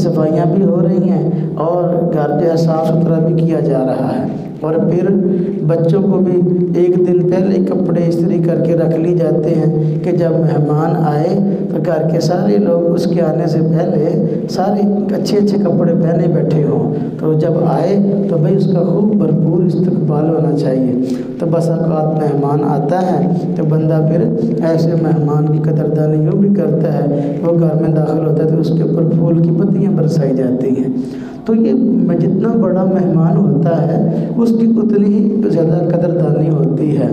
صفائیاں بھی ہو رہی ہیں اور گھر جو ہے صاف ستھرا بھی کیا جا رہا ہے، اور پھر بچوں کو بھی ایک دن پہلے کپڑے استری کر کے رکھ لی جاتے ہیں کہ جب مہمان آئے تو گھر کے سارے لوگ اس کے آنے سے پہلے سارے اچھے اچھے کپڑے پہنے بیٹھے ہوں، تو جب آئے تو بھئی اس کا خوب بھرپور استقبال ہونا چاہیے۔ تو بس اوقات مہمان آتا ہے تو بندہ پھر ایسے مہمان کی قدردانی یوں بھی کرتا ہے، وہ گھر میں داخل ہوتا ہے تو اس کے اوپر پھول کی پتیاں برسائی جاتی ہیں۔ تو یہ جتنا بڑا مہمان ہوتا ہے اس کی اتنی ہی زیادہ قدردانی ہوتی ہے۔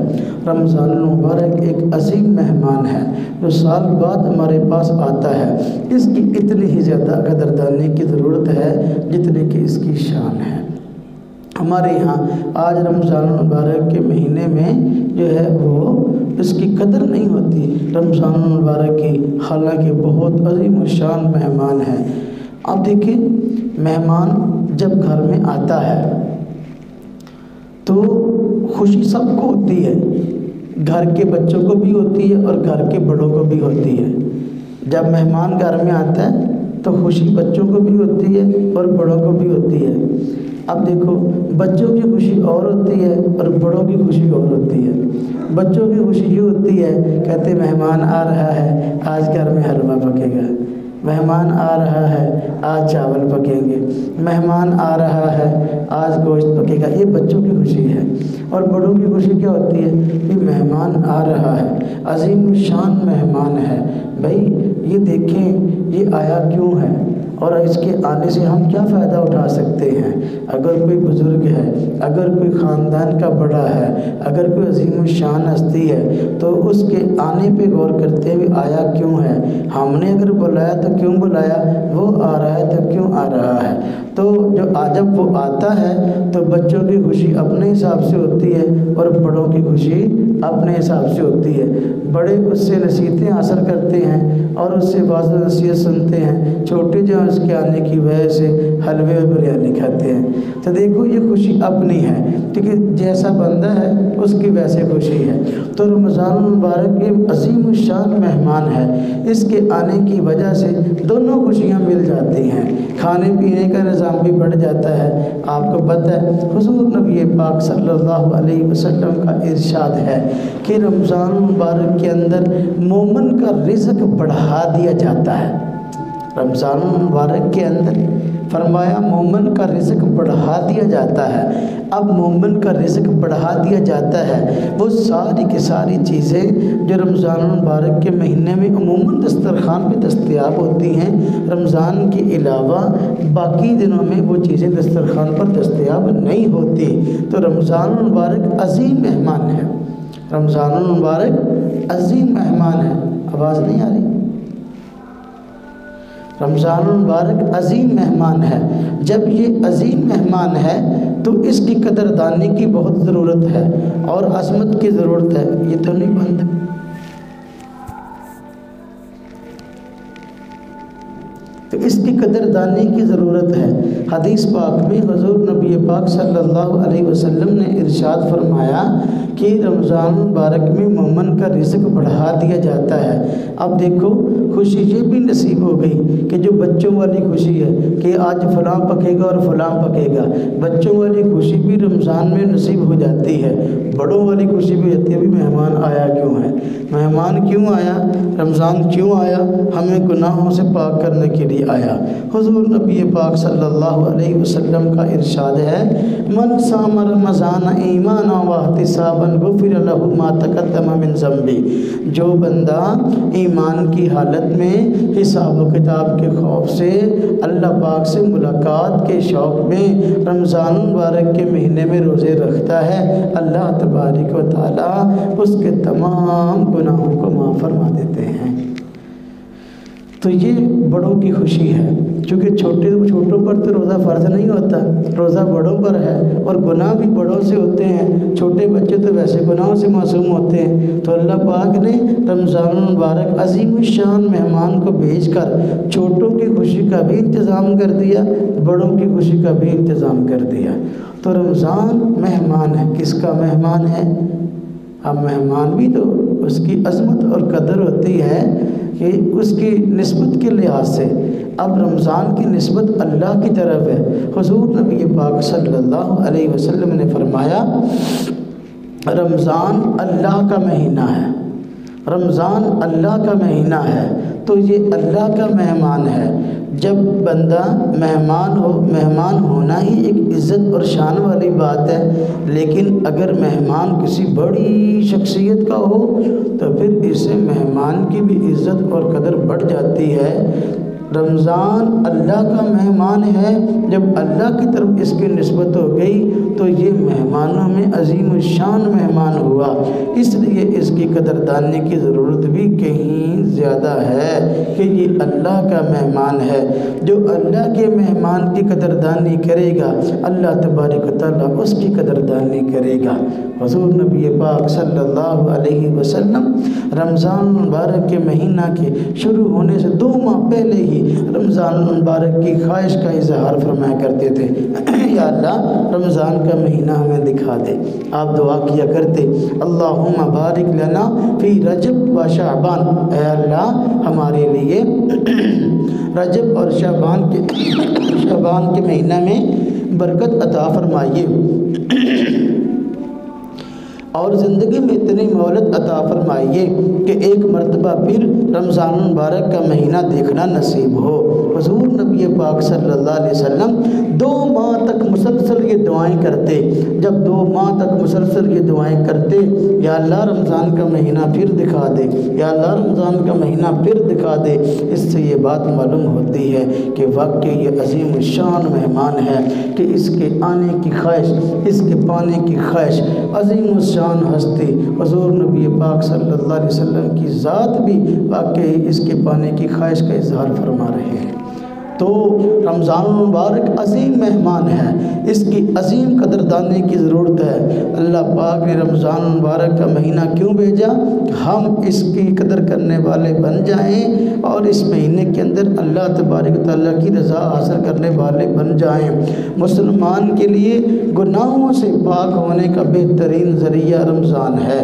رمضان المبارک ایک عظیم مہمان ہے جو سال بعد ہمارے پاس آتا ہے، اس کی اتنی ہی زیادہ قدردانی کی ضرورت ہے جتنے کہ اس کی شان ہے۔ ہمارے یہاں آج رمضان المبارک کے مہینے میں جو ہے وہ اس کی قدر نہیں ہوتی رمضان المبارک کی، حالانکہ بہت عظیم الشان مہمان ہے۔ اب دیکھیں، مہمان جب گھر میں آتا ہے تو خوشی سب کو ہوتی ہے، گھر کے بچوں کو بھی ہوتی ہے اور گھر کے بڑوں کو بھی ہوتی ہے۔ جب مہمان گھر میں آتا ہے تو خوشی بچوں کو بھی ہوتی ہے اور بڑوں کو بھی ہوتی ہے۔ اب دیکھو، بچوں کی خوشی اور ہوتی ہے اور بڑوں کی خوشی اور ہوتی ہے۔ بچوں کی خوشی یہ ہوتی ہے، کہتے مہمان آ رہا ہے آج گھر میں حلوہ پکے گا، مہمان آ رہا ہے آج چاول پکیں گے، مہمان آ رہا ہے آج گوشت پکے گا، یہ بچوں کی خوشی ہے۔ اور بڑوں کی خوشی کیا ہوتی ہے کہ مہمان آ رہا ہے، عظیم شان مہمان ہے، بھائی یہ دیکھیں یہ آیا کیوں ہے اور اس کے آنے سے ہم کیا فائدہ اٹھا سکتے ہیں۔ اگر کوئی بزرگ ہے، اگر کوئی خاندان کا بڑا ہے، اگر کوئی عظیم الشان ہستی ہے تو اس کے آنے پہ غور کرتے ہوئے آیا کیوں ہے، ہم نے اگر بلایا تو کیوں بلایا، وہ آ رہا ہے تو کیوں آ رہا ہے۔ تو جب وہ آتا ہے تو بچوں کی خوشی اپنے حساب سے ہوتی ہے اور بڑوں کی خوشی اپنے حساب سے ہوتی ہے۔ بڑے اس سے نصیحتیں حاصل کرتے ہیں اور اس سے واضح نصیحت سنتے ہیں، چھوٹے جو اس کے آنے کی وجہ سے حلوے اور بریانی کھاتے ہیں۔ تو دیکھو یہ خوشی اپنی ہے، کیونکہ جیسا بندہ ہے اس کی ویسے خوشی ہے۔ تو رمضان المبارک یہ عظیم الشان مہمان ہے، اس کے آنے کی وجہ سے دونوں خوشیاں مل جاتی ہیں، کھانے پینے کا نظام بھی بڑھ جاتا ہے۔ آپ کو پتہ ہے حضور نبی پاک صلی اللہ علیہ وسلم کا ارشاد ہے کہ رمضان المبارک کے اندر مومن کا رزق بڑھا دیا جاتا ہے۔ رمضان المبارک کے اندر فرمایا مومن کا رزق بڑھا دیا جاتا ہے۔ اب مومن کا رزق بڑھا دیا جاتا ہے وہ ساری کی ساری چیزیں جو رمضان المبارک کے مہینے میں عموماً دسترخوان پہ دستیاب ہوتی ہیں، رمضان کے علاوہ باقی دنوں میں وہ چیزیں دسترخوان پر دستیاب نہیں ہوتی۔ تو رمضان المبارک عظیم مہمان ہے، رمضان المبارک عظیم مہمان ہے۔ آواز نہیں آ رہی؟ رمضان المبارک عظیم مہمان ہے۔ جب یہ عظیم مہمان ہے تو اس کی قدردانی کی بہت ضرورت ہے اور عظمت کی ضرورت ہے۔ یہ تو نہیں بند، تو اس کی قدردانی کی ضرورت ہے۔ حدیث پاک میں حضور نبی پاک صلی اللہ علیہ وسلم نے ارشاد فرمایا کہ رمضان مبارک میں مومن کا رزق بڑھا دیا جاتا ہے۔ اب دیکھو خوشی یہ بھی نصیب ہو گئی کہ جو بچوں والی خوشی ہے کہ آج فلاں پکے گا اور فلاں پکے گا، بچوں والی خوشی بھی رمضان میں نصیب ہو جاتی ہے۔ بڑوں والی خوشی بھی ہوتی ہے، بھی مہمان آیا کیوں ہے، مہمان کیوں آیا، رمضان کیوں آیا، ہمیں گناہوں سے پاک کرنے کے لیے آیا۔ حضور نبی پاک صلی اللہ علیہ وسلم کا ارشاد ہے، من صام رمضان ایمانا واحتسابا غفر له ما تقدم من ذنبه۔ جو بندہ ایمان کی حالت میں حساب و کتاب کے خوف سے اللہ پاک سے ملاقات کے شوق میں رمضان مبارک کے مہینے میں روزے رکھتا ہے، اللہ تبارک و تعالی اس کے تمام گناہوں کو معاف فرما دیتے ہیں۔ تو یہ بڑوں کی خوشی ہے، چونکہ چھوٹوں پر تو روزہ فرض نہیں ہوتا، روزہ بڑوں پر ہے اور گناہ بھی بڑوں سے ہوتے ہیں، چھوٹے بچے تو ویسے گناہوں سے معصوم ہوتے ہیں۔ تو اللہ پاک نے رمضان المبارک عظیم الشان مہمان کو بھیج کر چھوٹوں کی خوشی کا بھی انتظام کر دیا، بڑوں کی خوشی کا بھی انتظام کر دیا۔ تو رمضان مہمان ہے، کس کا مہمان ہے؟ اب مہمان بھی تو اس کی عظمت اور قدر ہوتی ہے کہ اس کی نسبت کے لحاظ سے اب رمضان کی نسبت اللہ کی طرف ہے۔ حضور نبی پاک صلی اللہ علیہ وسلم نے فرمایا رمضان اللہ کا مہینہ ہے، رمضان اللہ کا مہینہ ہے تو یہ اللہ کا مہمان ہے۔ جب بندہ مہمان ہونا ہی ایک عزت اور شان والی بات ہے، لیکن اگر مہمان کسی بڑی شخصیت کا ہو تو پھر اس سے مہمان کی بھی عزت اور قدر بڑھ جاتی ہے۔ رمضان اللہ کا مہمان ہے، جب اللہ کی طرف اس کی نسبت ہو گئی تو یہ مہمانوں میں عظیم الشان مہمان ہوا، اس لیے اس کی قدردانی کی ضرورت بھی کہیں زیادہ ہے کہ یہ اللہ کا مہمان ہے۔ جو اللہ کے مہمان کی قدردانی کرے گا اللہ تبارک و تعالیٰ اس کی قدردانی کرے گا۔ حضور نبی پاک صلی اللہ علیہ وسلم رمضان مبارک کے مہینہ کے شروع ہونے سے 2 ماہ پہلے ہی رمضان مبارک کی خواہش کا اظہار فرمایا کرتے تھے، یا اللہ رمضان کا مہینہ ہمیں دکھا دے۔ آپ دعا کیا کرتے اللہم بارک لنا فی رجب و شعبان، اے اللہ ہمارے لیے رجب اور شعبان کے مہینہ میں برکت عطا فرمائیے اور زندگی میں اتنی مہلت عطا فرمائیے کہ ایک مرتبہ پھر رمضان مبارک کا مہینہ دیکھنا نصیب ہو۔ حضور نبی پاک صلی اللہ علیہ وسلم 2 ماہ تک مسلسل یہ دعائیں کرتے۔ جب 2 ماہ تک مسلسل یہ دعائیں کرتے، یا اللہ رمضان کا مہینہ پھر دکھا دے، یا اللہ رمضان کا مہینہ پھر دکھا دے، اس سے یہ بات معلوم ہوتی ہے کہ واقعی یہ عظیم الشان مہمان ہے کہ اس کے آنے کی خواہش، اس کے پانے کی خواہش، عظیم الشان ہستی حضور نبی پاک صلی اللہ علیہ وسلم کی ذات بھی واقعی اس کے پانے کی خواہش کا اظہار فرما رہے ہیں۔ تو رمضان المبارک عظیم مہمان ہے، اس کی عظیم قدردانی کی ضرورت ہے۔ اللہ پاک نے رمضان المبارک کا مہینہ کیوں بھیجا؟ ہم اس کی قدر کرنے والے بن جائیں اور اس مہینے کے اندر اللہ تبارک و تعالیٰ کی رضا حاصل کرنے والے بن جائیں۔ مسلمان کے لیے گناہوں سے پاک ہونے کا بہترین ذریعہ رمضان ہے۔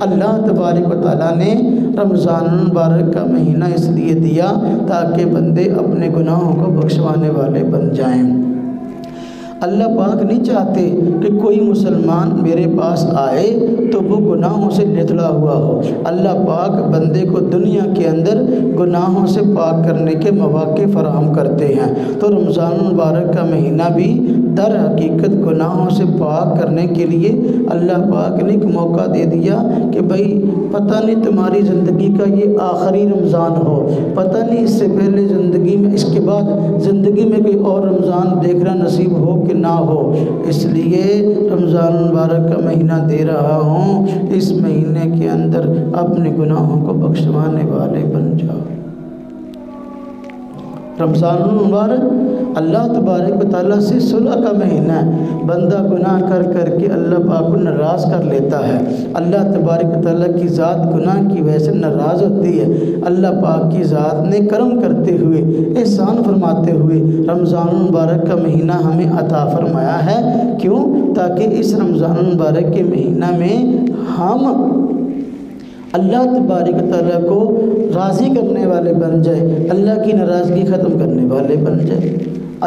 اللہ تبارک و تعالیٰ نے رمضان المبارک کا مہینہ اس لیے دیا تاکہ بندے اپنے گناہوں کو بخشوانے والے بن جائیں۔ اللہ پاک نہیں چاہتے کہ کوئی مسلمان میرے پاس آئے تو وہ گناہوں سے لتڑا ہوا ہو۔ اللہ پاک بندے کو دنیا کے اندر گناہوں سے پاک کرنے کے مواقع فراہم کرتے ہیں۔ تو رمضان المبارک کا مہینہ بھی در حقیقت گناہوں سے پاک کرنے کے لیے اللہ پاک نے ایک موقع دے دیا کہ بھئی پتہ نہیں تمہاری زندگی کا یہ آخری رمضان ہو، پتہ نہیں اس سے پہلے زندگی میں، اس کے بعد زندگی میں کوئی اور رمضان دیکھنا نصیب ہو کہ نہ ہو، اس لیے رمضان مبارک کا مہینہ دے رہا ہوں، اس مہینے کے اندر اپنے گناہوں کو بخشوانے والے بن جاؤ۔ رمضان المبارک اللہ تبارک و تعالیٰ سے صلح کا مہینہ ہے۔ بندہ گناہ کر کر کے اللہ پاک کو ناراض کر لیتا ہے، اللہ تبارک و تعالیٰ کی ذات گناہ کی وجہ سے ناراض ہوتی ہے۔ اللہ پاک کی ذات نے کرم کرتے ہوئے، احسان فرماتے ہوئے رمضان المبارک کا مہینہ ہمیں عطا فرمایا ہے۔ کیوں؟ تاکہ اس رمضان المبارک کے مہینہ میں ہم اللہ تبارک و تعالیٰ کو راضی کرنے والے بن جائے، اللہ کی ناراضگی ختم کرنے والے بن جائے۔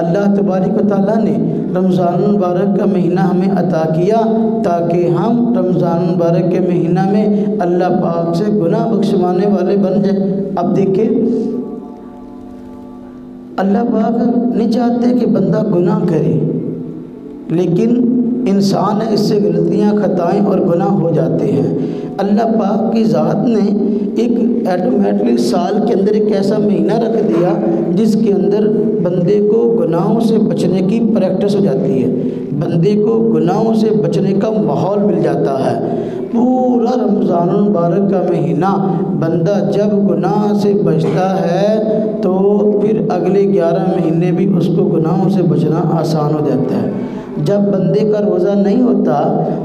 اللہ تبارک و تعالیٰ نے رمضان المبارک کا مہینہ ہمیں عطا کیا تاکہ ہم رمضان المبارک کے مہینہ میں اللہ پاک سے گناہ بخشوانے والے بن جائیں۔ اب دیکھیں اللہ پاک نہیں چاہتے کہ بندہ گناہ کرے، لیکن انسان ہے، اس سے غلطیاں، خطائیں اور گناہ ہو جاتے ہیں۔ اللہ پاک کی ذات نے ایک ایٹومیٹکلی سال کے اندر ایک ایسا مہینہ رکھ دیا جس کے اندر بندے کو گناہوں سے بچنے کی پریکٹس ہو جاتی ہے، بندے کو گناہوں سے بچنے کا ماحول مل جاتا ہے۔ پورا رمضان المبارک کا مہینہ بندہ جب گناہ سے بچتا ہے تو پھر اگلے 11 مہینے بھی اس کو گناہوں سے بچنا آسان ہو جاتا ہے۔ جب بندے کا روزہ نہیں ہوتا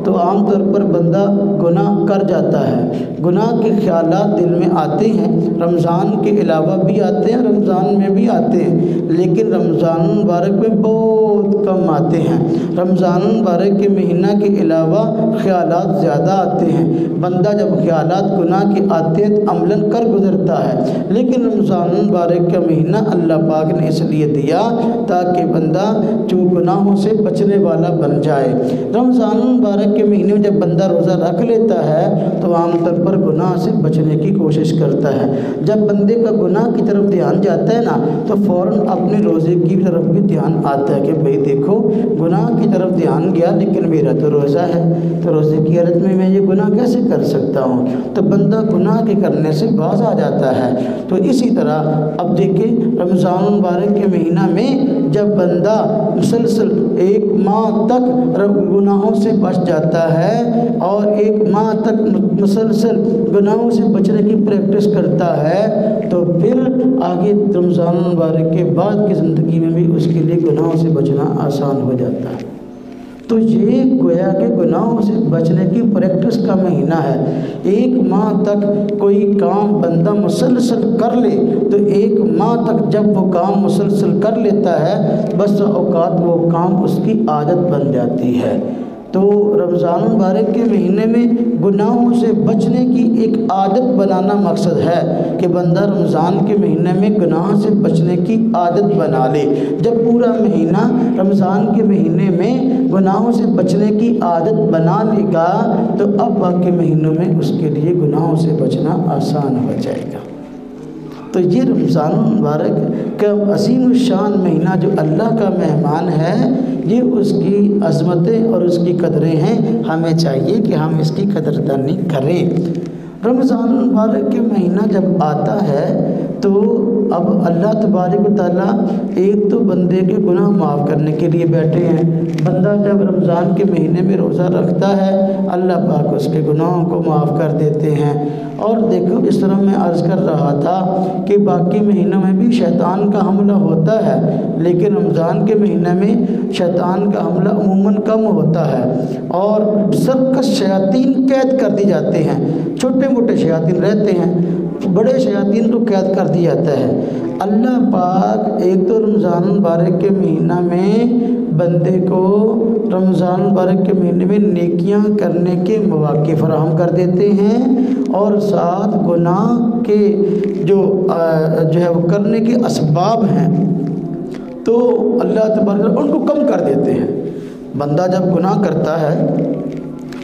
تو عام طور پر بندہ گناہ کر جاتا ہے، گناہ کے خیالات دل میں آتے ہیں، رمضان کے علاوہ بھی آتے ہیں، رمضان میں بھی آتے ہیں، لیکن رمضان المبارک میں بہت کم آتے ہیں۔ رمضان المبارک کے مہینہ کے علاوہ خیالات زیادہ آتے ہیں، بندہ جب خیالات گناہ کے آتے ہیں عملاً کر گزرتا ہے، لیکن رمضان المبارک کا مہینہ اللہ پاک نے اس لیے دیا تاکہ بندہ جو گناہوں سے بچنے والا بن جائے۔ رمضان المبارک کے مہینے میں جب بندہ روزہ رکھ لیتا ہے تو عام طور پر گناہ سے بچنے کی کوشش کرتا ہے۔ جب بندے کا گناہ کی طرف دھیان جاتا ہے نا تو فوراً اپنے روزے کی طرف بھی دھیان آتا ہے کہ بھئی دیکھو گناہ کی طرف دھیان گیا لیکن میرا تو روزہ ہے، تو روزے کی حالت میں یہ گناہ کیسے کر سکتا ہوں، تو بندہ گناہ کے کرنے سے باز آ جاتا ہے۔ تو اسی طرح اب دیکھیں رمضان المبارک کے مہینہ میں جب بندہ مسلسل 1 ماہ تک گناہوں سے بچ جاتا ہے اور 1 ماہ تک مسلسل گناہوں سے بچنے کی پریکٹس کرتا ہے تو پھر آگے رمضان المبارک کے بعد کی زندگی میں بھی اس کے لیے گناہوں سے بچنا آسان ہو جاتا ہے۔ تو یہ گویا کہ گناہوں سے بچنے کی پریکٹس کا مہینہ ہے۔ 1 ماہ تک کوئی کام بندہ مسلسل کر لے تو 1 ماہ تک جب وہ کام مسلسل کر لیتا ہے بس اوقات وہ کام اس کی عادت بن جاتی ہے۔ تو رمضان المبارک کے مہینے میں گناہوں سے بچنے کی ایک عادت بنانا مقصد ہے کہ بندہ رمضان کے مہینے میں گناہ سے بچنے کی عادت بنا لے۔ جب پورا مہینہ رمضان کے مہینے میں گناہوں سے بچنے کی عادت بنا لے گا تو اب باقی مہینوں میں اس کے لیے گناہوں سے بچنا آسان ہو جائے گا۔ تو یہ رمضان المبارک کا عظیم الشان مہینہ جو اللہ کا مہمان ہے، یہ اس کی عظمتیں اور اس کی قدریں ہیں، ہمیں چاہیے کہ ہم اس کی قدردانی کریں۔ رمضان المبارک کے مہینہ جب آتا ہے تو اب اللہ تبارک و تعالیٰ ایک تو بندے کے گناہ معاف کرنے کے لیے بیٹھے ہیں۔ بندہ جب رمضان کے مہینے میں روزہ رکھتا ہے اللہ پاک اس کے گناہوں کو معاف کر دیتے ہیں۔ اور دیکھو اس طرح میں عرض کر رہا تھا کہ باقی مہینوں میں بھی شیطان کا حملہ ہوتا ہے لیکن رمضان کے مہینے میں شیطان کا حملہ عموماً کم ہوتا ہے اور سرکش شیاطین قید کر دی جاتے ہیں۔ چھوٹے موٹے شیاطین رہتے ہیں، بڑے شیاطین کو قید کر دیا جاتا ہے۔ اللہ پاک ایک تو رمضان مبارک کے مہینہ میں بندے کو رمضان مبارک کے مہینے میں نیکیاں کرنے کے مواقع فراہم کر دیتے ہیں اور ساتھ گناہ کے جو ہے وہ کرنے کے اسباب ہیں تو اللہ تبارک ان کو کم کر دیتے ہیں۔ بندہ جب گناہ کرتا ہے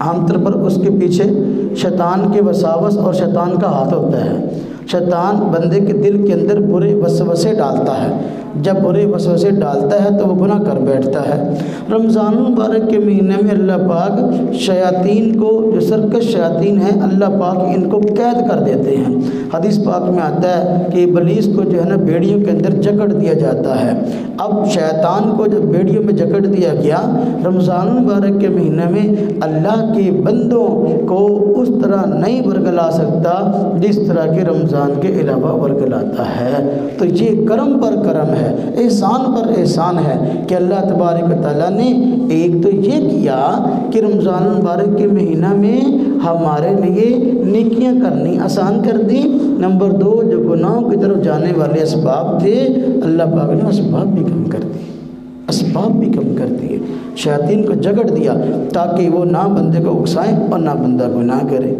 عام طور پر اس کے پیچھے شیطان کے وساوس اور شیطان کا ہاتھ ہوتا ہے۔ شیطان بندے کے دل کے اندر برے وسوسے ڈالتا ہے، جب برے وسوسے ڈالتا ہے تو وہ گناہ کر بیٹھتا ہے۔ رمضان مبارک کے مہینے میں اللہ پاک شیاطین کو جو سرکش شیاطین ہیں اللہ پاک ان کو قید کر دیتے ہیں۔ حدیث پاک میں آتا ہے کہ ابلیس کو جو ہے نا بیڑیوں کے اندر جکڑ دیا جاتا ہے۔ اب شیطان کو جب بیڑیوں میں جکڑ دیا گیا رمضان مبارک کے مہینے میں اللہ کے بندوں کو اس طرح نہیں ورگلا سکتا جس طرح کہ رمضان کے علاوہ ورگلاتا ہے۔ تو یہ کرم پر کرم ہے، احسان پر احسان ہے کہ اللہ تبارک و تعالیٰ نے ایک تو یہ کیا کہ رمضان مبارک کے مہینہ میں ہمارے لیے نیکیاں کرنی آسان کر دی۔ نمبر 2 جو گناہوں کی طرف جانے والے اسباب تھے اللہ پاک نے اسباب بھی کم کر دی، اسباب بھی کم کر دیے، شیاطین کو جکڑ دیا تاکہ وہ نہ بندے کو اکسائیں اور نہ بندہ گناہ کرے۔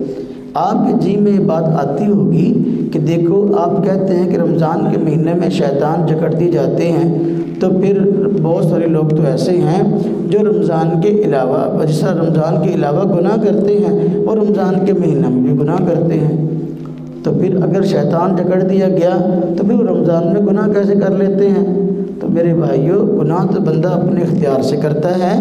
آپ کے جی میں یہ بات آتی ہوگی کہ دیکھو آپ کہتے ہیں کہ رمضان کے مہینے میں شیطان جکڑ دی جاتے ہیں تو پھر بہت سارے لوگ تو ایسے ہیں جو رمضان کے علاوہ جس طرح رمضان کے علاوہ گناہ کرتے ہیں اور رمضان کے مہینہ میں بھی گناہ کرتے ہیں۔ تو پھر اگر شیطان جکڑ دیا گیا تو پھر رمضان میں گناہ کیسے کر لیتے ہیں؟ تو میرے بھائیوں گناہ تو بندہ اپنے اختیار سے کرتا ہے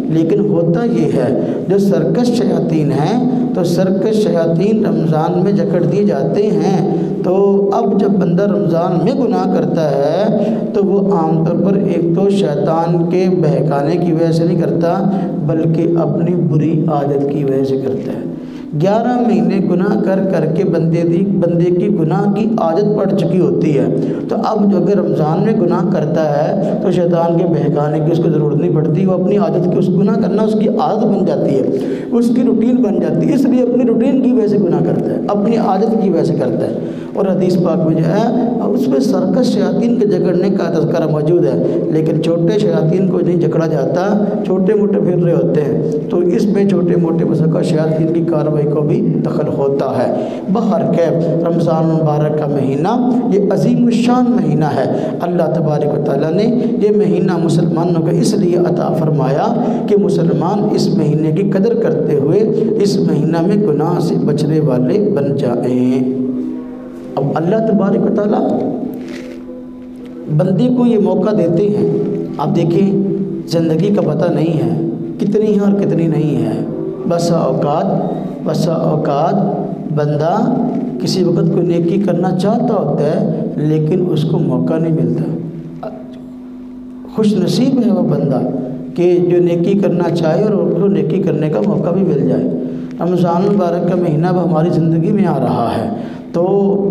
لیکن ہوتا یہ ہے جو سرکش شیاطین ہیں تو سرکش شیاطین رمضان میں جکڑ دیے جاتے ہیں۔ تو اب جب بندہ رمضان میں گناہ کرتا ہے تو وہ عام طور پر ایک تو شیطان کے بہکانے کی وجہ سے نہیں کرتا بلکہ اپنی بری عادت کی وجہ سے کرتا ہے 11 مہینے گناہ کر کر کے بندے کی گناہ کی عادت پڑ چکی ہوتی ہے، تو اب جو اگر رمضان میں گناہ کرتا ہے تو شیطان کے بہکانے کی اس کو ضرورت نہیں پڑتی، وہ اپنی عادت کی، اس گناہ کرنا اس کی عادت بن جاتی ہے، اس کی روٹین بن جاتی ہے، اس لیے اپنی روٹین کی وجہ سے گناہ کرتا ہے، اپنی عادت کی وجہ سے کرتا ہے۔ اور حدیث پاک میں جو ہے اس میں سرکش شیاطین کے جکڑنے کا تذکرہ موجود ہے، لیکن چھوٹے شیاطین کو نہیں جکڑا جاتا، چھوٹے موٹے پھر رہے ہوتے ہیں، تو اس میں چھوٹے موٹے سرکش شیاطین کی کارروائی کو بھی دخل ہوتا ہے۔ بہرکیف رمضان مبارک کا مہینہ یہ عظیم الشان مہینہ ہے، اللہ تبارک و تعالیٰ نے یہ مہینہ مسلمانوں کو اس لیے عطا فرمایا کہ مسلمان اس مہینے کی قدر کرتے ہوئے اس مہینہ میں گناہ سے بچنے والے بن جائیں۔ اب اللہ تبارک و تعالیٰ بندے کو یہ موقع دیتے ہیں، آپ دیکھیں زندگی کا پتہ نہیں ہے کتنی ہے اور کتنی نہیں ہے، بسا اوقات بندہ کسی وقت کوئی نیکی کرنا چاہتا ہوتا ہے لیکن اس کو موقع نہیں ملتا۔ خوش نصیب ہے وہ بندہ کہ جو نیکی کرنا چاہے اور اس کو نیکی کرنے کا موقع بھی مل جائے۔ رمضان المبارک کا مہینہ اب ہماری زندگی میں آ رہا ہے، تو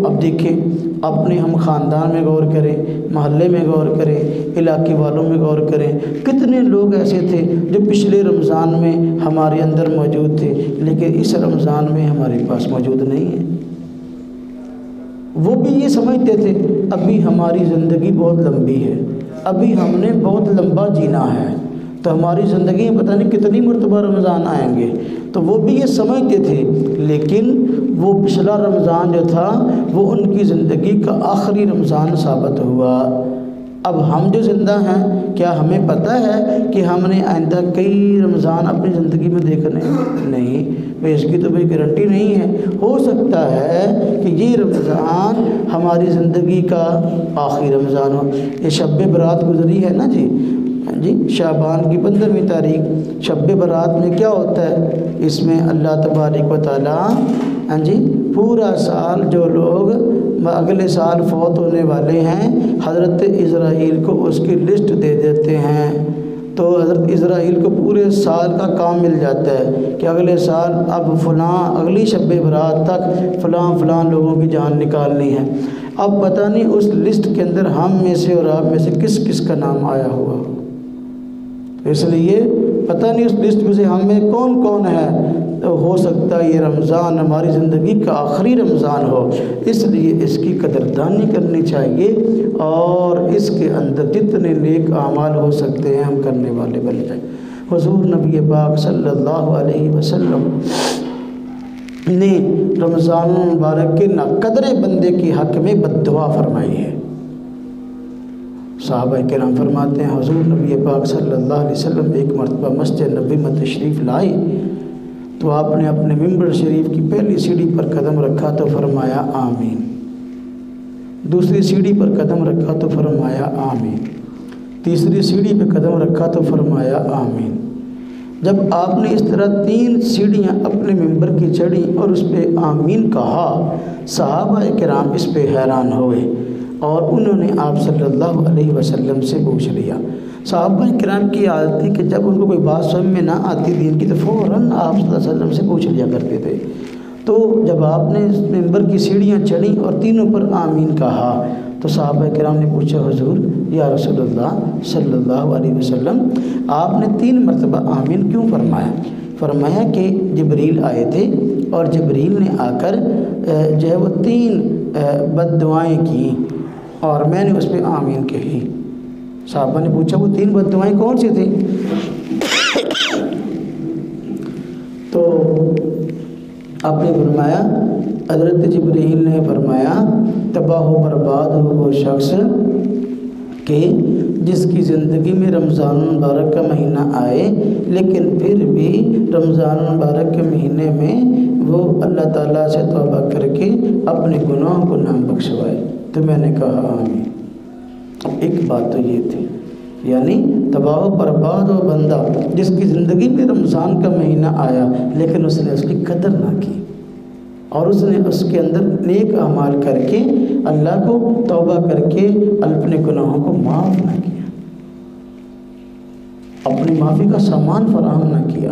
اب دیکھیں اپنے ہم خاندان میں غور کریں، محلے میں غور کریں، علاقے والوں میں غور کریں، کتنے لوگ ایسے تھے جو پچھلے رمضان میں ہمارے اندر موجود تھے لیکن اس رمضان میں ہمارے پاس موجود نہیں ہے۔ وہ بھی یہ سمجھتے تھے ابھی ہماری زندگی بہت لمبی ہے، ابھی ہم نے بہت لمبا جینا ہے، تو ہماری زندگی میں پتہ نہیں کتنی مرتبہ رمضان آئیں گے، تو وہ بھی یہ سمجھتے تھے، لیکن وہ پچھلا رمضان جو تھا وہ ان کی زندگی کا آخری رمضان ثابت ہوا۔ اب ہم جو زندہ ہیں کیا ہمیں پتہ ہے کہ ہم نے آئندہ کئی رمضان اپنی زندگی میں دیکھنے نہیں، بھئی اس کی تو کوئی گارنٹی نہیں ہے، ہو سکتا ہے کہ یہ رمضان ہماری زندگی کا آخری رمضان ہو۔ یہ شب برات گزری ہے نا جی شعبان کی 15ویں تاریخ، شب برات میں کیا ہوتا ہے؟ اس میں اللہ تبارک و تعالیٰ پورا سال جو لوگ اگلے سال فوت ہونے والے ہیں حضرت اسرائیل کو اس کی لسٹ دے دیتے ہیں، تو حضرت اسرائیل کو پورے سال کا کام مل جاتا ہے کہ اگلے سال اب فلاں اگلی شب برات تک فلاں لوگوں کی جان نکالنی ہے۔ اب پتہ نہیں اس لسٹ کے اندر ہم میں سے اور آپ میں سے کس کس کا نام آیا ہوا، اس لیے پتہ نہیں اس لسٹ میں سے ہم میں کون کون ہے، تو ہو سکتا ہے یہ رمضان ہماری زندگی کا آخری رمضان ہو، اس لیے اس کی قدردانی کرنی چاہیے اور اس کے اندر جتنے نیک اعمال ہو سکتے ہیں ہم کرنے والے بن جائیں۔ حضور نبی پاک صلی اللہ علیہ وسلم نے رمضان المبارک کے ناقدر بندے کے حق میں بد دعا فرمائی ہے۔ صحابہ کرام فرماتے ہیں حضور نبی پاک صلی اللہ علیہ وسلم ایک مرتبہ مسجد نبوی میں تشریف لائے تو آپ نے اپنے ممبر شریف کی پہلی سیڑھی پر قدم رکھا تو فرمایا آمین، دوسری سیڑھی پر قدم رکھا تو فرمایا آمین، تیسری سیڑھی پہ قدم رکھا تو فرمایا آمین۔ جب آپ نے اس طرح 3 سیڑھیاں اپنے ممبر کی چڑھی اور اس پہ آمین کہا، صحابہ کرام اس پہ حیران ہوئے اور انہوں نے آپ صلی اللہ علیہ وسلم سے پوچھ لیا۔ صحابہ کرام کی عادت تھی کہ جب ان کو کوئی بات سمجھ میں نہ آتی دین کی تو فوراً آپ صلی اللہ علیہ وسلم سے پوچھ لیا کرتے تھے، تو جب آپ نے اس ممبر کی سیڑھیاں چڑھی اور تینوں پر آمین کہا تو صحابہ کرام نے پوچھا حضور یا رسول اللہ صلی اللہ علیہ وسلم آپ نے 3 مرتبہ آمین کیوں فرمایا؟ فرمایا کہ جبریل آئے تھے اور جبریل نے آ کر جو ہے وہ 3 بد دعائیں کی اور میں نے اس پہ آمین کہی۔ صحابہ نے پوچھا وہ 3 بد دعائیں کون سی تھیں؟ تو آپ نے فرمایا حضرت جبریل نے فرمایا تباہ و برباد ہو وہ شخص کہ جس کی زندگی میں رمضان المبارک کا مہینہ آئے لیکن پھر بھی رمضان المبارک کے مہینے میں وہ اللہ تعالیٰ سے توبہ کر کے اپنے گناہوں کو نہ بخشوائے۔ تو میں نے کہا آمین۔ ایک بات تو یہ تھی، یعنی تباہ و برباد ہو بندہ جس کی زندگی میں رمضان کا مہینہ آیا لیکن اس نے اس کی قدر نہ کی اور اس نے اس کے اندر نیک اعمال کر کے اللہ کو توبہ کر کے اپنے گناہوں کو معاف نہ کیا، اپنی معافی کا سامان فراہم نہ کیا۔